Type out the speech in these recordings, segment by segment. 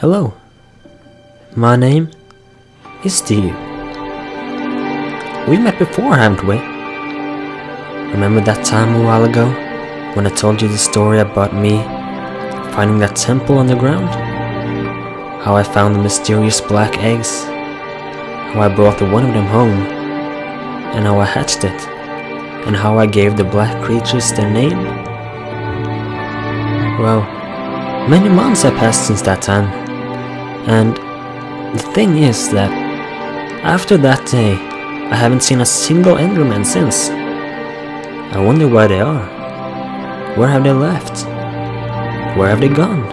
Hello, my name is Steve. We met before, haven't we? Remember that time a while ago when I told you the story about me finding that temple underground? How I found the mysterious black eggs, how I brought one of them home, and how I hatched it, and how I gave the black creatures their name? Well, many months have passed since that time, and the thing is that after that day, I haven't seen a single Enderman since. I wonder where they are. Where have they left? Where have they gone?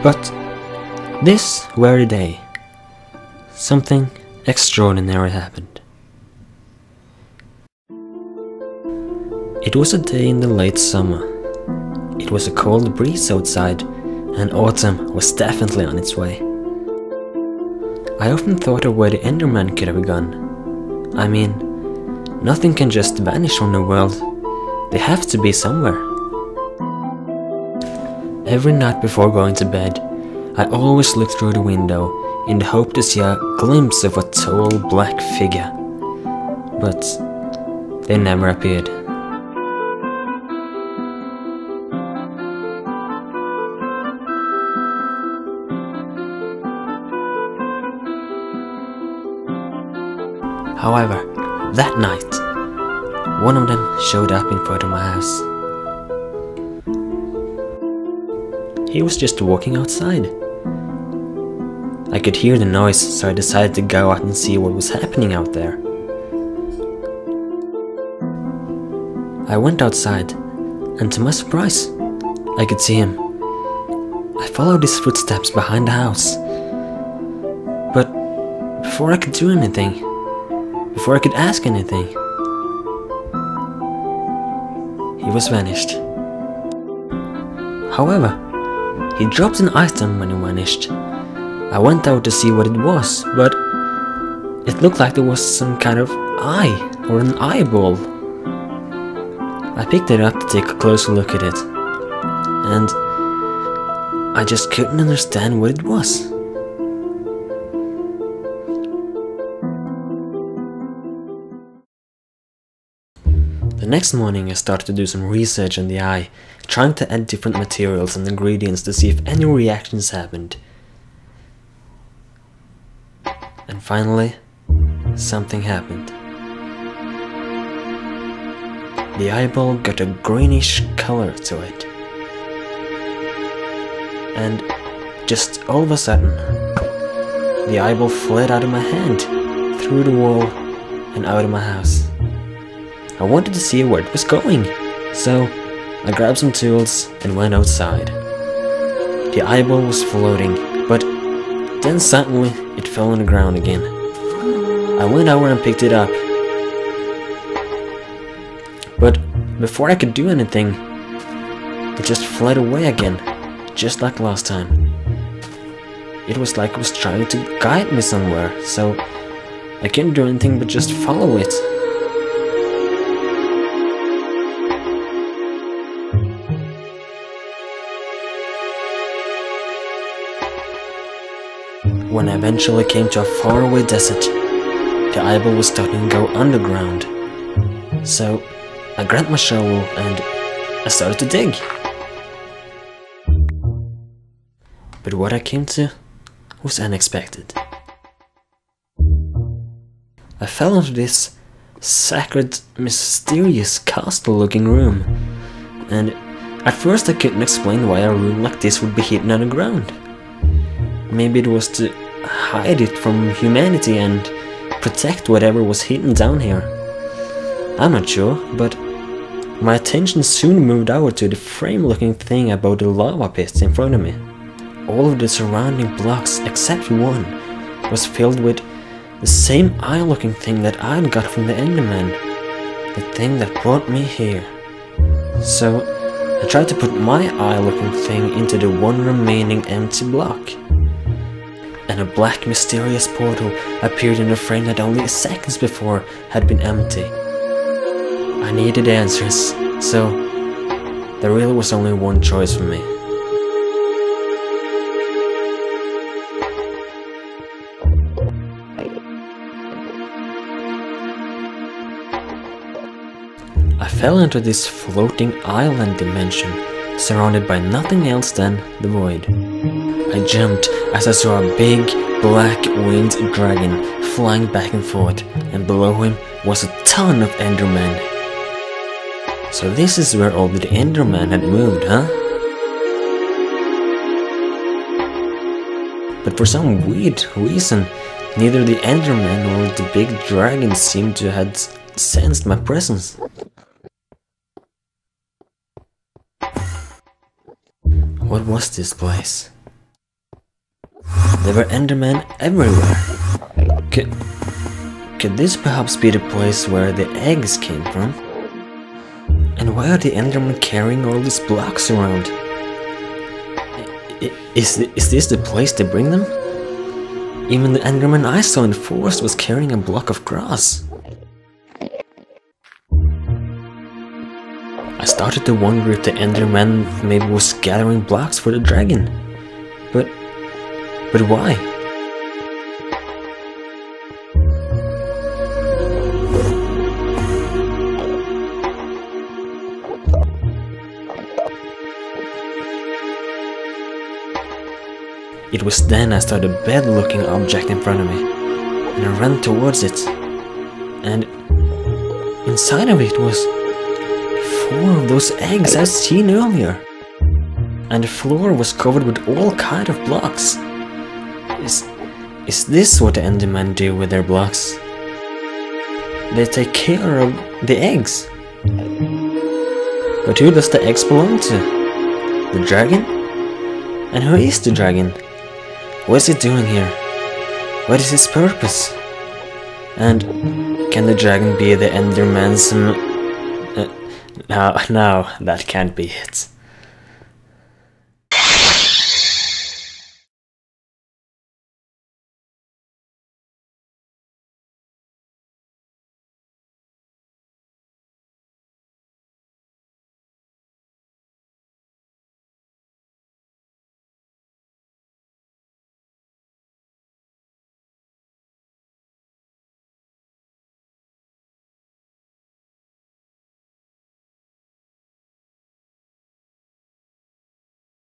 But this very day, something extraordinary happened. It was a day in the late summer. It was a cold breeze outside, and autumn was definitely on its way. I often thought of where the Enderman could have gone. I mean, nothing can just vanish from the world. They have to be somewhere. Every night before going to bed, I always looked through the window in the hope to see a glimpse of a tall black figure. But they never appeared. However, that night, one of them showed up in front of my house. He was just walking outside. I could hear the noise, so I decided to go out and see what was happening out there. I went outside, and to my surprise, I could see him. I followed his footsteps behind the house. But before I could do anything, before I could ask anything, he was vanished. However, he dropped an item when he vanished. I went out to see what it was, but it looked like there was some kind of eye, or an eyeball. I picked it up to take a closer look at it, and I just couldn't understand what it was. The next morning I started to do some research on the eye, trying to add different materials and ingredients to see if any reactions happened. And finally, something happened. The eyeball got a greenish color to it. And just all of a sudden, the eyeball fled out of my hand, through the wall, and out of my house. I wanted to see where it was going, so I grabbed some tools and went outside. The eyeball was floating, but then suddenly it fell on the ground again. I went over and picked it up. But before I could do anything, it just fled away again, just like last time. It was like it was trying to guide me somewhere, so I couldn't do anything but just follow it. When I eventually came to a faraway desert, the eyeball was starting to go underground. So I grabbed my shovel and I started to dig. But what I came to was unexpected. I fell into this sacred, mysterious castle-looking room, and at first I couldn't explain why a room like this would be hidden underground. Maybe it was to hide it from humanity and protect whatever was hidden down here. I'm not sure, but my attention soon moved over to the frame-looking thing above the lava pits in front of me. All of the surrounding blocks, except one, was filled with the same eye-looking thing that I'd got from the Enderman, the thing that brought me here. So I tried to put my eye-looking thing into the one remaining empty block, and a black mysterious portal appeared in a frame that only seconds before had been empty. I needed answers, so there really was only one choice for me. I fell into this floating island dimension, surrounded by nothing else than the void. I jumped as I saw a big, black winged dragon flying back and forth, and below him was a ton of Endermen. So this is where all the Endermen had moved, huh? But for some weird reason, neither the Enderman nor the big dragon seemed to have sensed my presence. What was this place? There were Endermen everywhere. Could this perhaps be the place where the eggs came from? And why are the Endermen carrying all these blocks around? Is this the place to bring them? Even the Enderman I saw in the forest was carrying a block of grass. I started to wonder if the Enderman maybe was gathering blocks for the dragon. But why? It was then I saw the bed-looking object in front of me, and I ran towards it, and inside of it was 4 of those eggs I'd seen earlier, and the floor was covered with all kinds of blocks. Is this what the Endermen do with their blocks? They take care of the eggs. But who does the eggs belong to? The dragon? And who is the dragon? What is it doing here? What is its purpose? And can the dragon be the Enderman's... No, that can't be it.